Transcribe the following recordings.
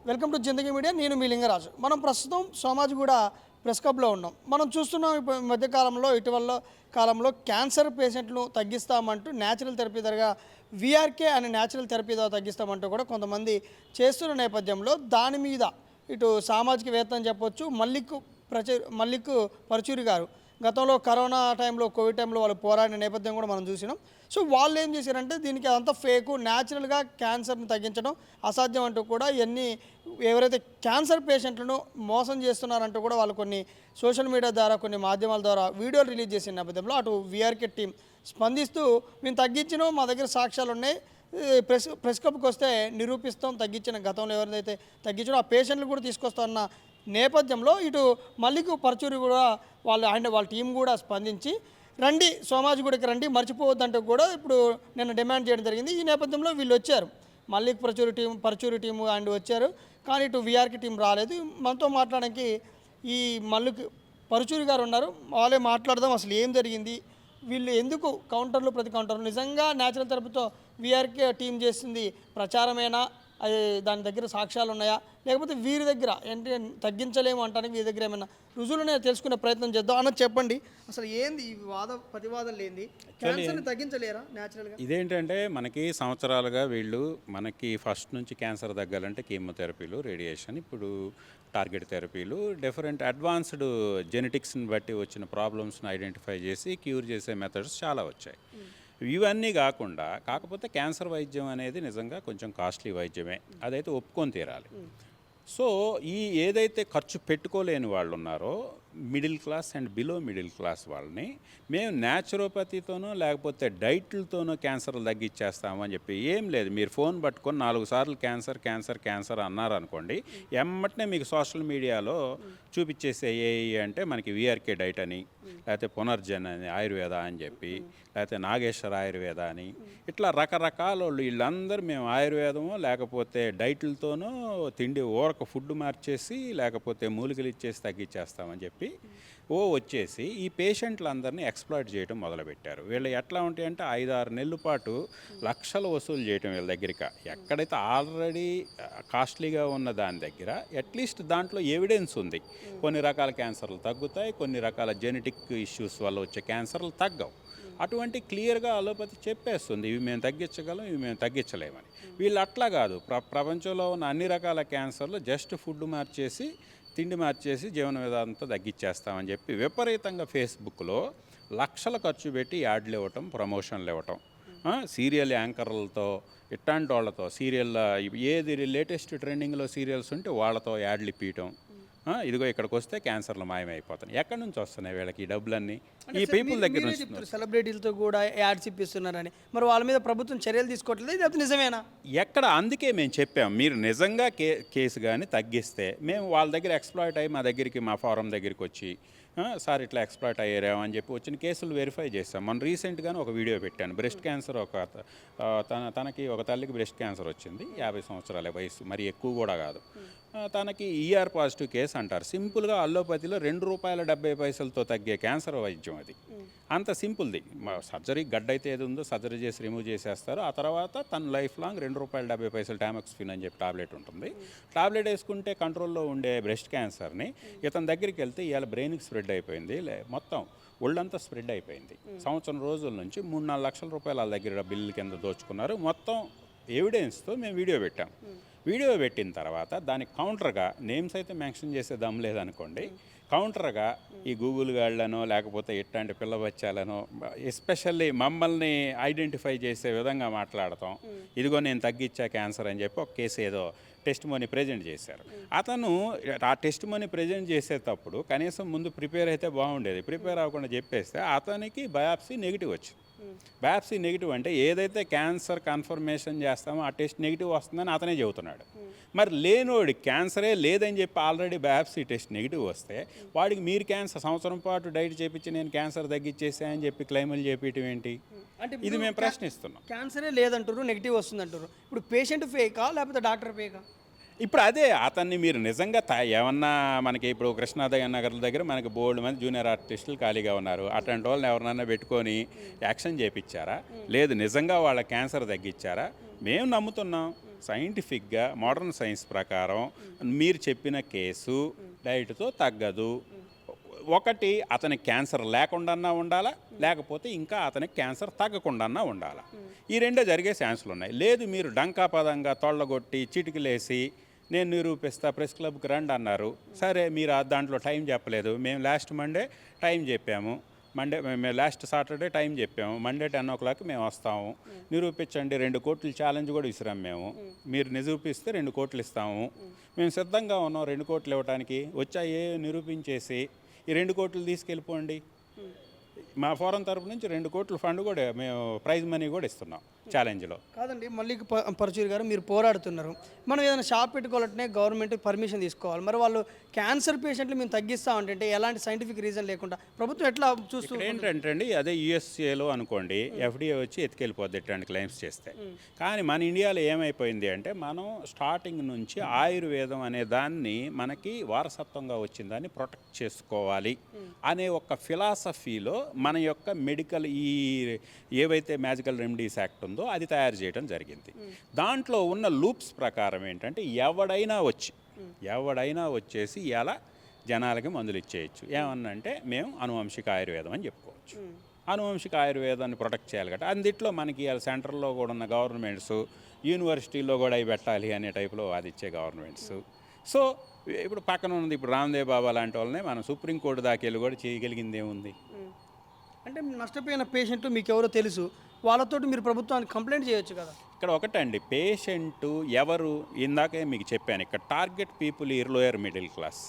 Welcome to Zindagi media. నేను మీ లింగరాజు. మనం ప్రస్తుతం సోమాజిగూడ ప్రెస్ క్లబ్లో ఉన్నాం. మనం చూస్తున్నాం ఇప్పుడు మధ్యకాలంలో ఇటీవల కాలంలో క్యాన్సర్ పేషెంట్లు తగ్గిస్తామంటూ న్యాచురల్ థెరపీ ధరగా వీఆర్కే అనే న్యాచురల్ థెరపీ ధర తగ్గిస్తామంటూ కూడా కొంతమంది చేస్తున్న నేపథ్యంలో దాని మీద ఇటు సామాజికవేత్త అని చెప్పొచ్చు మల్లిక్ పరచూరి గారు గతంలో కరోనా టైంలో కోవిడ్ టైంలో వాళ్ళు పోరాడిన నేపథ్యం కూడా మనం చూసినాం. సో వాళ్ళు ఏం చేశారంటే దీనికి అదంతా ఫేకు, న్యాచురల్గా క్యాన్సర్ని తగ్గించడం అసాధ్యం అంటూ కూడా ఎవరైతే క్యాన్సర్ పేషెంట్లను మోసం చేస్తున్నారంటూ కూడా వాళ్ళు కొన్ని సోషల్ మీడియా ద్వారా కొన్ని మాధ్యమాల ద్వారా వీడియోలు రిలీజ్ చేసిన నేపథ్యంలో అటు వీఆర్కే టీం స్పందిస్తూ మేము తగ్గించినాం, మా దగ్గర సాక్ష్యాలు ఉన్నాయి, ప్రెస్ క్లబ్కి వస్తే నిరూపిస్తాం, తగ్గించిన గతంలో ఎవరిదైతే తగ్గించారో ఆ పేషెంట్లు కూడా తీసుకొస్తామన్న నేపథ్యంలో ఇటు మల్లిక్ పరచూరి కూడా వాళ్ళ టీం కూడా స్పందించి రండి సోమాజిగూడకి రండి మర్చిపోవద్దంటూ కూడా ఇప్పుడు నిన్న డిమాండ్ చేయడం జరిగింది. ఈ నేపథ్యంలో వీళ్ళు వచ్చారు, మల్లిక్ పరచూరి టీము అండ్ వచ్చారు. కానీ ఇటు వీఆర్కే టీం రాలేదు. మనతో మాట్లాడడానికి ఈ మల్లిక్ పరచూరి గారు ఉన్నారు. వాళ్ళే మాట్లాడదాం అసలు ఏం జరిగింది, వీళ్ళు ఎందుకు కౌంటర్లు ప్రతి కౌంటర్లు నిజంగా న్యాచురల్ థెరపీతో వీఆర్కే టీం చేస్తుంది ప్రచారమేనా, అది దాని దగ్గర సాక్ష్యాలు ఉన్నాయా, లేకపోతే వీరి దగ్గర ఏంటి తగ్గించలేము అంటానికి వీరి దగ్గర ఏమైనా రుజువులనే తెలుసుకునే ప్రయత్నం చేద్దాం అన్నది చెప్పండి. అసలు ఏంది ఈ ప్రతివాదనలు ఏంది, క్యాన్సర్ని తగ్గించలేరా న్యాచురల్గా? ఇదేంటంటే మనకి సంవత్సరాలుగా వీళ్ళు మనకి ఫస్ట్ నుంచి క్యాన్సర్ తగ్గాలంటే కీమోథెరపీలు, రేడియేషన్, ఇప్పుడు టార్గెట్ థెరపీలు, డిఫరెంట్ అడ్వాన్స్డ్ జెనెటిక్స్ని బట్టి వచ్చిన ప్రాబ్లమ్స్ని ఐడెంటిఫై చేసి క్యూర్ చేసే మెథడ్స్ చాలా వచ్చాయి. ఇవన్నీ కాకపోతే క్యాన్సర్ వైద్యం అనేది నిజంగా కొంచెం కాస్ట్లీ వైద్యమే, అదైతే ఒప్పుకొని తీరాలి. సో ఏదైతే ఖర్చు పెట్టుకోలేని వాళ్ళు ఉన్నారో middle class and below middle class వాళ్ళని మేము న్యాచురోపతితోనో లేకపోతే డైట్లతోనో క్యాన్సర్లు తగ్గించేస్తామని చెప్పి ఏం లేదు. మీరు ఫోన్ పట్టుకొని 4 సార్లు క్యాన్సర్ అన్నారనుకోండి, ఎమ్మటనే మీకు సోషల్ మీడియాలో చూపించేసే అంటే మనకి వీఆర్కే డైట్ అని, లేకపోతే పునర్జన్ అని ఆయుర్వేద అని చెప్పి, లేకపోతే నాగేశ్వర ఆయుర్వేద అని, ఇట్లా రకరకాల వాళ్ళు వీళ్ళందరూ మేము ఆయుర్వేదమో లేకపోతే డైట్లతోనో తిండి ఫుడ్ మార్చేసి లేకపోతే మూలికలు ఇచ్చేసి తగ్గించేస్తామని చెప్పి వచ్చేసి ఈ పేషెంట్లందరినీ ఎక్స్ప్లాయిట్ చేయడం మొదలుపెట్టారు. వీళ్ళు ఎట్లా ఉంటాయంటే 5-6 నెలల పాటు లక్షలు వసూలు చేయటం వీళ్ళ దగ్గరికి. ఎక్కడైతే ఆల్రెడీ కాస్ట్లీగా ఉన్న దాని దగ్గర అట్లీస్ట్ దాంట్లో ఎవిడెన్స్ ఉంది, కొన్ని రకాల క్యాన్సర్లు తగ్గుతాయి, కొన్ని రకాల జెనెటిక్ ఇష్యూస్ వల్ల వచ్చే క్యాన్సర్లు తగ్గవు. అటువంటి క్లియర్గా అలోపతి చెప్పేస్తుంది, ఇవి మేము తగ్గించగలం, ఇవి మేము తగ్గించలేమని. వీళ్ళు అట్లా కాదు, ప్రపంచంలో ఉన్న అన్ని రకాల క్యాన్సర్లు జస్ట్ ఫుడ్ మార్చేసి తిండి మార్చేసి జీవన విధానంతో తగ్గించేస్తామని చెప్పి విపరీతంగా ఫేస్బుక్లో లక్షలు ఖర్చు పెట్టి యాడ్లు ఇవ్వటం, ప్రమోషన్లు ఇవ్వటం, సీరియల్ యాంకర్లతో ఇట్లాంటి వాళ్ళతో ఏది లేటెస్ట్ ట్రెండింగ్లో సీరియల్స్ ఉంటే వాళ్ళతో యాడ్లు ఇప్పించటం, ఇదిగో ఇక్కడికి వస్తే క్యాన్సర్లు మాయమైపోతాయి. ఎక్కడి నుంచి వస్తున్నాయి వీళ్ళకి ఈ డబ్బులన్నీ? ఈ పీపుల్ దగ్గర నుంచి. సెలబ్రిటీలతో కూడా యాడ్స్ ఇప్పిస్తున్నారని, మరి వాళ్ళ మీద ప్రభుత్వం చర్యలు తీసుకోవట్లేదు, ఇది నిజమేనా? ఎక్కడ? అందుకే మేము చెప్పాం, మీరు నిజంగా కేసు కానీ తగ్గిస్తే మేము వాళ్ళ దగ్గర ఎక్స్ప్లాయిట్ అయ్యి మా ఫారం దగ్గరికి వచ్చి సార్ ఇట్లా ఎక్స్ప్లాయిట్ అయ్యారేమో అని చెప్పి వచ్చిన కేసులు వెరిఫై చేస్తాం. మనం రీసెంట్గానే ఒక వీడియో పెట్టాను. బ్రెస్ట్ క్యాన్సర్ తనకి ఒక తల్లికి బ్రెస్ట్ క్యాన్సర్ వచ్చింది, 50 సంవత్సరాల వయసు, మరి ఎక్కువ కూడా కాదు. తనకి ఈఆర్ పాజిటివ్ కేసు అంటారు. సింపుల్గా అల్లోపతిలో ₹2.70 తగ్గే క్యాన్సర్ వైద్యం అది. అంత సింపుల్ది. సర్జరీ గడ్డ అయితే ఏది ఉందో సర్జరీ చేసి రిమూవ్ చేసేస్తారు. ఆ తర్వాత తన లైఫ్ లాంగ్ ₹2.70 టామెక్స్ఫిన్ అని చెప్పి టాబ్లెట్ ఉంటుంది. టాబ్లెట్ వేసుకుంటే కంట్రోల్లో ఉండే బ్రెస్ట్ క్యాన్సర్ని ఇతని దగ్గరికి వెళ్తే ఇవాళ బ్రెయిన్కి స్ప్రెడ్ అయిపోయింది, మొత్తం ఒళ్ళంతా స్ప్రెడ్ అయిపోయింది. సంవత్సరం రోజుల నుంచి ₹3-4 లక్షల వాళ్ళ దగ్గర బిల్లు కింద దోచుకున్నారు. మొత్తం ఎవిడెన్స్తో మేము వీడియో పెట్టాం. వీడియో పెట్టిన తర్వాత దానికి కౌంటర్గా నేమ్స్ అయితే మెన్షన్ చేసే దమ్ లేదనుకోండి, కౌంటర్గా ఈ గూగుల్ గాళ్ళనో లేకపోతే ఇట్లాంటి పిల్లబచ్చాలనో ఎస్పెషల్లీ మమ్మల్ని ఐడెంటిఫై చేసే విధంగా మాట్లాడతాం. ఇదిగో నేను తగ్గించా క్యాన్సర్ అని చెప్పి ఒక కేసు ఏదో టెస్ట్ మనీ ప్రజెంట్ చేశారు. అతను ఆ టెస్ట్ మనీ ప్రజెంట్ చేసేటప్పుడు కనీసం ముందు ప్రిపేర్ అయితే బాగుండేది, ప్రిపేర్ అవ్వకుండా చెప్పేస్తే అతనికి బయాప్సీ నెగిటివ్ వచ్చింది. బయాప్సీ నెగిటివ్ అంటే ఏదైతే క్యాన్సర్ కన్ఫర్మేషన్ చేస్తామో ఆ టెస్ట్ నెగిటివ్ వస్తుందని అతనే చెబుతున్నాడు. మరి లేనోడి క్యాన్సరే లేదని చెప్పి ఆల్రెడీ బయాప్సీ టెస్ట్ నెగిటివ్ వస్తే వాడికి మీరు క్యాన్సర్ సంవత్సరం పాటు డైట్ చేపించి నేను క్యాన్సర్ తగ్గించేసా అని చెప్పి క్లైములు చేపించడం ఏంటి? అంటే ఇది మేము ప్రశ్నిస్తున్నాం. క్యాన్సరే లేదంటారు, నెగిటివ్ వస్తుందంటారు. ఇప్పుడు పేషెంట్ ఫేకా లేకపోతే డాక్టర్ ఫేకా? ఇప్పుడు అదే అతన్ని మీరు నిజంగా ఏమన్నా మనకి ఇప్పుడు కృష్ణానగర్ దగ్గర మనకి బోల్డ్ మంది జూనియర్ ఆర్టిస్టులు ఖాళీగా ఉన్నారు. అట్లాంటి వాళ్ళని ఎవరినైనా పెట్టుకొని యాక్షన్ చేయించారా? లేదు నిజంగా వాళ్ళ క్యాన్సర్ తగ్గించారా? మేము నమ్ముతున్నాం. సైంటిఫిక్గా మోడర్న్ సైన్స్ ప్రకారం మీరు చెప్పిన కేసు డైట్తో తగ్గదు. ఒకటి అతనికి క్యాన్సర్ లేకుండా ఉండాలా, లేకపోతే ఇంకా అతనికి క్యాన్సర్ తగ్గకుండా ఉండాలా. ఈ రెండే జరిగే ఛాన్సులు ఉన్నాయి. లేదు మీరు డంకాపదంగా తొళ్ళగొట్టి చిటికలేసి నేను నిరూపిస్తా ప్రెస్ క్లబ్కి రండి అన్నారు. సరే మీరు దాంట్లో టైం చెప్పలేదు. మేము లాస్ట్ మండే టైం చెప్పాము, మేము లాస్ట్ సాటర్డే టైం చెప్పాము, మండే 10 o'clock మేము వస్తాము, నిరూపించండి. 2 కోట్లు ఛాలెంజ్ కూడా ఇస్తున్నాం మేము. మీరు నిరూపిస్తే 2 కోట్లు ఇస్తాము. మేము సిద్ధంగా ఉన్నాం 2 కోట్లు ఇవ్వడానికి. వచ్చాయే నిరూపించేసి ఈ 2 కోట్లు తీసుకెళ్ళిపోండి. మా ఫోరం తరపు నుంచి 2 కోట్ల ఫండ్ కూడా మేము ప్రైజ్ మనీ కూడా ఇస్తున్నాం ఛాలెంజ్లో. కాదండి, మళ్ళీ పరచూరి గారు మీరు పోరాడుతున్నారు. మనం ఏదైనా షాప్ పెట్టుకోవాలంటే గవర్నమెంట్ పర్మిషన్ తీసుకోవాలి. మరి వాళ్ళు క్యాన్సర్ పేషెంట్లు మేము తగ్గిస్తామంటే ఎలాంటి సైంటిఫిక్ రీజన్ లేకుండా ప్రభుత్వం ఎట్లా చూస్తూ ఏంటంటే అండి, అదే యూఎస్ఏలో అనుకోండి, ఎఫ్డిఏ వచ్చి ఎత్తుకెళ్ళిపోద్ది ఇట్లాంటి క్లెయిమ్స్ చేస్తే. కానీ మన ఇండియాలో ఏమైపోయింది అంటే మనం స్టార్టింగ్ నుంచి ఆయుర్వేదం అనే దాన్ని మనకి వారసత్వంగా వచ్చిన దాన్ని ప్రొటెక్ట్ చేసుకోవాలి అనే ఒక ఫిలాసఫీలో మన యొక్క మెడికల్ ఏవైతే మ్యాజికల్ రెమెడీస్ యాక్ట్ ఉందో అది తయారు చేయడం జరిగింది. దాంట్లో ఉన్న లూప్స్ ప్రకారం ఏంటంటే ఎవడైనా వచ్చేసి ఇలా జనాలకి మందులు ఇచ్చేయచ్చు. ఏమన్నంటే మేము అనువంశిక ఆయుర్వేదం అని చెప్పుకోవచ్చు. అనువంశిక ఆయుర్వేదాన్ని ప్రొటెక్ట్ చేయాలి కాబట్టి అందుట్లో మనకి సెంట్రల్లో కూడా ఉన్న గవర్నమెంట్స్, యూనివర్సిటీల్లో కూడా అవి పెట్టాలి అనే టైప్లో వాదిచ్చే గవర్నమెంట్స్. సో ఇప్పుడు పక్కన ఉన్నది ఇప్పుడు రామ్దేవ్ బాబా లాంటి వాళ్ళని మనం సుప్రీంకోర్టు దాకా వెళ్ళి కూడా చేయగలిగింది ఏముంది? అంటే నష్టపోయిన పేషెంట్లు మీకు ఎవరో తెలుసు, వాళ్ళతోటి మీరు ప్రభుత్వానికి కంప్లైంట్ చేయొచ్చు కదా. ఇక్కడ ఒకటండి, పేషెంటు ఎవరు ఇందాకే మీకు చెప్పాను, ఇక్కడ target people lower middle class.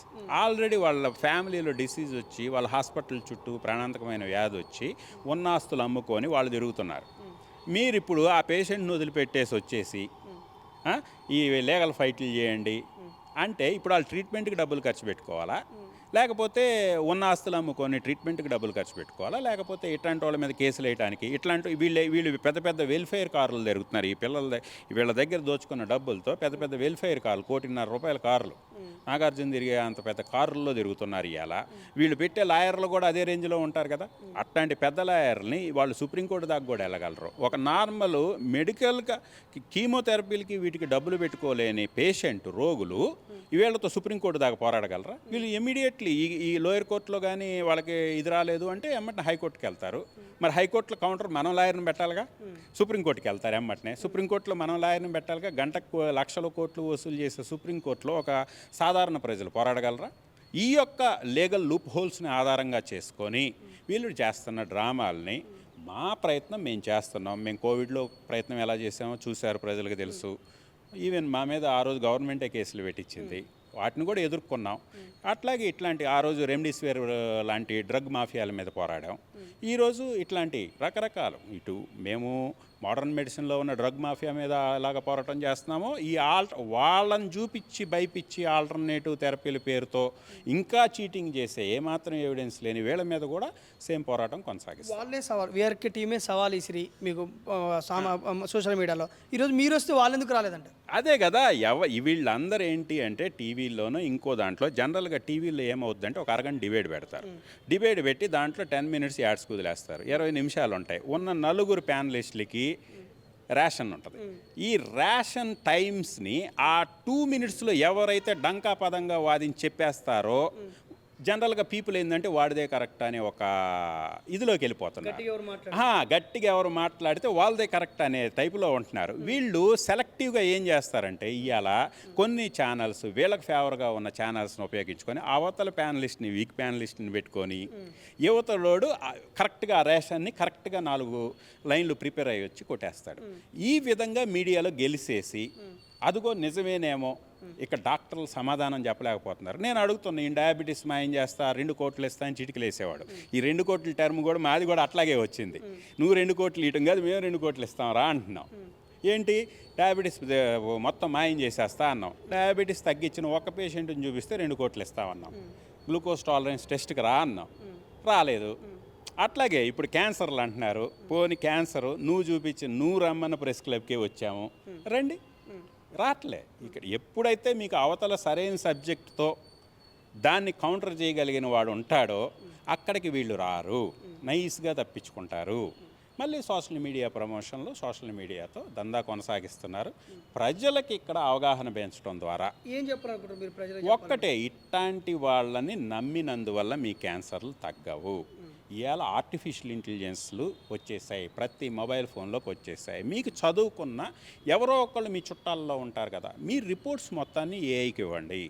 Already వాళ్ళ ఫ్యామిలీలో డిసీజ్ వచ్చి వాళ్ళ హాస్పిటల్ చుట్టూ ప్రాణాంతకమైన వ్యాధి వచ్చి ఉన్న ఆస్తులు అమ్ముకొని వాళ్ళు తిరుగుతున్నారు. మీరు ఇప్పుడు ఆ పేషెంట్ను వదిలిపెట్టేసి వచ్చేసి ఈ లీగల్ ఫైట్లు చేయండి అంటే ఇప్పుడు వాళ్ళు ట్రీట్మెంట్కి డబ్బులు ఖర్చు పెట్టుకోవాలా, లేకపోతే ఉన్న ఆస్తులు అమ్ముకొని ట్రీట్మెంట్కి డబ్బులు ఖర్చు పెట్టుకోవాలా, లేకపోతే ఇట్లాంటి వాళ్ళ మీద కేసులు వేయడానికి ఇట్లాంటి వీళ్ళు పెద్ద పెద్ద వెల్ఫేర్ కార్లు తిరుగుతున్నారు. ఈ వీళ్ళ దగ్గర దోచుకున్న డబ్బులతో పెద్ద పెద్ద వెల్ఫేర్ కార్లు, 1,50,00,000 రూపాయల కార్లు, నాగార్జున తిరిగే అంత పెద్ద కారుల్లో తిరుగుతున్నారు. ఇవాళ వీళ్ళు పెట్టే లాయర్లు కూడా అదే రేంజ్లో ఉంటారు కదా. అట్లాంటి పెద్ద లాయర్ని వాళ్ళు సుప్రీంకోర్టు దాకా కూడా వెళ్ళగలరు. ఒక నార్మల్ మెడికల్గా కీమోథెరపీలకి వీటికి డబ్బులు పెట్టుకోలేని రోగులు వీళ్ళతో సుప్రీంకోర్టు దాకా పోరాడగలరా? వీళ్ళు ఇమీడియట్లీ ఈ లోయర్ కోర్టులో కానీ వాళ్ళకి ఇది రాలేదు అంటే ఎమ్మటనే హైకోర్టుకి వెళ్తారు. మరి హైకోర్టులో కౌంటర్ మనం లాయర్ని పెట్టాలిగా, సుప్రీంకోర్టుకి వెళ్తారు ఎమ్మటనే. సుప్రీంకోర్టులో మనం లాయర్ని పెట్టాలిగా. గంటకు లక్షల కోట్లు వసూలు చేసే సుప్రీంకోర్టులో ఒక సాధారణ ప్రజలు పోరాడగలరా? ఈ యొక్క లీగల్ లూప్ హోల్స్ని ఆధారంగా చేసుకొని వీళ్ళు చేస్తున్న డ్రామాలని మా ప్రయత్నం మేము చేస్తున్నాం. మేము కోవిడ్లో ప్రయత్నం ఎలా చేసామో చూశారు, ప్రజలకు తెలుసు. ఈవెన్ మా మీద ఆ రోజు గవర్నమెంటే కేసులు పెట్టించింది, వాటిని కూడా ఎదుర్కొన్నాం. అట్లాగే ఇట్లాంటి ఆ రోజు రెమ్డెసివిర్ లాంటి డ్రగ్ మాఫియాల మీద పోరాడాం. ఈరోజు ఇట్లాంటి రకరకాలు ఇటు మేము మోడర్న్ మెడిసిన్లో ఉన్న డ్రగ్ మాఫియా మీద ఎలాగ పోరాటం చేస్తున్నామో ఈ వాళ్ళని చూపించి భయపించి ఆల్టర్నేటివ్ థెరపీల పేరుతో ఇంకా చీటింగ్ చేసే ఏమాత్రం ఎవిడెన్స్ లేని వీళ్ళ మీద కూడా సేమ్ పోరాటం కొనసాగిస్తాం. వాళ్ళే సవాల్, వీఆర్కే టీమే సవాల్ ఇసిరి మీకు సోషల్ మీడియాలో. ఈరోజు మీరు వస్తే వాళ్ళు ఎందుకు రాలేదంటే అదే కదా. వీళ్ళందరూ ఏంటి అంటే టీవీల్లోనూ ఇంకో దాంట్లో జనరల్గా టీవీలో ఏమవుద్దంటే ఒక అరగంట డిబేట్ పెడతారు. డిబేట్ పెట్టి దాంట్లో 10 minutes యాడ్స్ కుదిలేస్తారు. 20 నిమిషాలు ఉంటాయి. ఉన్న 4 ప్యానలిస్టులకి రేషన్ ఉంటుంది. ఈ రేషన్ టైమ్స్ని ఆ 2 minutesలో ఎవరైతే డంకాపదంగా వాదించి చెప్పేస్తారో జనరల్గా పీపుల్ ఏంటంటే వాడిదే కరెక్ట్ అనే ఒక ఇదిలోకి వెళ్ళిపోతున్నారు. గట్టిగా ఎవరు మాట్లాడితే వాళ్ళదే కరెక్ట్ అనే టైపులో ఉంటున్నారు. వీళ్ళు సెలెక్టివ్గా ఏం చేస్తారంటే ఇవాళ కొన్ని ఛానల్స్ వీళ్ళకి ఫేవర్గా ఉన్న ఛానల్స్ని ఉపయోగించుకొని అవతల ప్యానలిస్ట్ని వీక్ ప్యానలిస్ట్ని పెట్టుకొని యువతలోడు కరెక్ట్గా ఆ రేషన్ని కరెక్ట్గా 4 లైన్లు ప్రిపేర్ అయ్యి వచ్చి కొట్టేస్తాడు. ఈ విధంగా మీడియాలో గెలిచేసి అదిగో నిజమేనేమో ఇక్కడ డాక్టర్లు సమాధానం చెప్పలేకపోతున్నారు. నేను అడుగుతున్నా, ఈ డయాబెటీస్ మాయం చేస్తా 2 కోట్లు ఇస్తా అని చిటికలు వేసేవాడు. ఈ 2 కోట్ల టర్మ్ కూడా మాది కూడా అట్లాగే వచ్చింది. నువ్వు 2 కోట్లు ఇవ్వటం కాదు, మేము 2 కోట్లు ఇస్తాం రా అంటున్నాం. ఏంటి డయాబెటీస్ మొత్తం మాయం చేసేస్తా అన్నాం. డయాబెటీస్ తగ్గించిన ఒక పేషెంట్ని చూపిస్తే 2 కోట్లు ఇస్తామన్నాం. గ్లూకోజ్ టాలరెన్స్ టెస్ట్కి రా అన్నాం, రాలేదు. అట్లాగే ఇప్పుడు క్యాన్సర్లు అంటున్నారు. పోని క్యాన్సరు నువ్వు రమ్మన్న ప్రెస్ క్లబ్కే వచ్చాము, రండి, రావట్లే. ఇక్కడ ఎప్పుడైతే మీకు అవతల సరైన సబ్జెక్ట్తో దాన్ని కౌంటర్ చేయగలిగిన వాడు ఉంటాడో అక్కడికి వీళ్ళు రారు, నైస్గా తప్పించుకుంటారు. మళ్ళీ సోషల్ మీడియా ప్రమోషన్లు, సోషల్ మీడియాతో దందా కొనసాగిస్తున్నారు. ప్రజలకి ఇక్కడ అవగాహన పెంచడం ద్వారా ఏం చెప్పాలనుకుంటారు మీరు ప్రజలకు? ఒక్కటే, ఇట్లాంటి వాళ్ళని నమ్మినందువల్ల మీ క్యాన్సర్లు తగ్గవు. ఇవాళ ఆర్టిఫిషియల్ ఇంటెలిజెన్స్లు వచ్చేసాయి, ప్రతి మొబైల్ ఫోన్లోకి వచ్చేసాయి. మీకు చదువుకున్న ఎవరో ఒకళ్ళు మీ చుట్టాల్లో ఉంటారు కదా, మీ రిపోర్ట్స్ మొత్తాన్ని ఏఐకి ఇవ్వండి,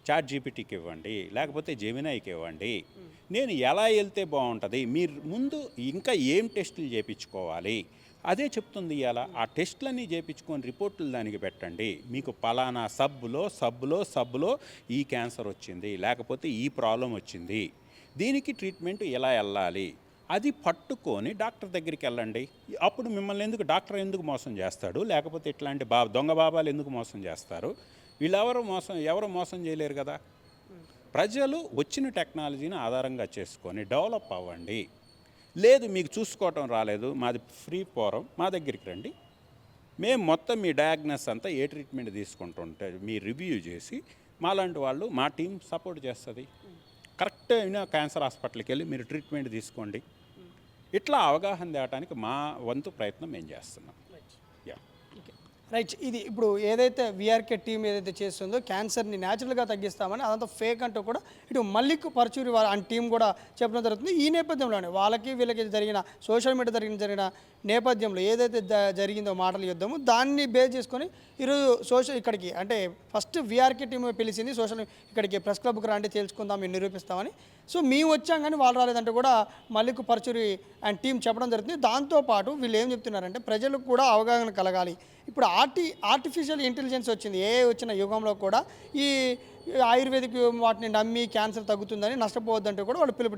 చాట్ జీపీటీకి ఇవ్వండి, లేకపోతే జెమినైకి ఇవ్వండి. నేను ఎలా వెళ్తే బాగుంటుంది, మీరు ముందు ఇంకా ఏం టెస్టులు చేయించుకోవాలి అదే చెప్తుంది. ఇవాళ ఆ టెస్టులన్నీ చేయించుకొని రిపోర్టులు దానికి పెట్టండి. మీకు పలానా సబ్బులో ఈ క్యాన్సర్ వచ్చింది, లేకపోతే ఈ ప్రాబ్లం వచ్చింది, దీనికి ట్రీట్మెంట్ ఎలా వెళ్ళాలి, అది పట్టుకొని డాక్టర్ దగ్గరికి వెళ్ళండి. అప్పుడు మిమ్మల్ని డాక్టర్ ఎందుకు మోసం చేస్తాడు, లేకపోతే ఇట్లాంటి దొంగ బాబాలు ఎందుకు మోసం చేస్తారు? ఎవరు మోసం చేయలేరు కదా. ప్రజలు వచ్చిన టెక్నాలజీని ఆధారంగా చేసుకొని డెవలప్ అవ్వండి. లేదు మీకు చూసుకోవటం రాలేదు, మాది ఫ్రీ ఫోరం, మా దగ్గరికి రండి, మేము మొత్తం మీ డయాగ్నోస్ అంతా ఏ ట్రీట్మెంట్ తీసుకుంటుంటే మీ రివ్యూ చేసి మాలాంటి వాళ్ళు, మా టీం సపోర్ట్ చేస్తుంది. కరెక్ట్ అయినా క్యాన్సర్ హాస్పిటల్కి వెళ్ళి మీరు ట్రీట్మెంట్ తీసుకోండి. ఇట్లా అవగాహన తేవడానికి మా వంతు ప్రయత్నం మేము చేస్తున్నాం. Yeah, right. ఇది ఇప్పుడు ఏదైతే విఆర్కే టీం ఏదైతే చేస్తుందో క్యాన్సర్ని న్యాచురల్గా తగ్గిస్తామని, అదంతా ఫేక్ అంటూ కూడా ఇటు మల్లిక్ పరచూరి వారి ఆ టీం కూడా చెప్పడం జరుగుతుంది. ఈ నేపథ్యంలోనే వీళ్ళకి జరిగిన సోషల్ మీడియా జరిగిన నేపథ్యంలో ఏదైతే జరిగిందో మాటల యుద్ధము, దాన్ని బేస్ చేసుకొని ఈరోజు ఇక్కడికి అంటే ఫస్ట్ విఆర్కే టీం పిలిచింది, ఇక్కడికి ప్రెస్ క్లబ్కి రండి తెలుసుకుందాం, మేము నిరూపిస్తామని. సో మేము వచ్చాం కానీ వాళ్ళు రాలేదంటే కూడా మల్లిక్ పరచూరి అండ్ టీం చెప్పడం జరుగుతుంది. దాంతోపాటు వీళ్ళు ఏం చెప్తున్నారంటే ప్రజలకు కూడా అవగాహన కలగాలి. ఇప్పుడు ఆర్టిఫిషియల్ ఇంటెలిజెన్స్ వచ్చింది, ఏ వచ్చిన యుగంలో కూడా ఈ ఆయుర్వేదిక్ వాటిని నమ్మి క్యాన్సర్ తగ్గుతుందని నష్టపోవద్దంటూ కూడా వాళ్ళు పిలుపు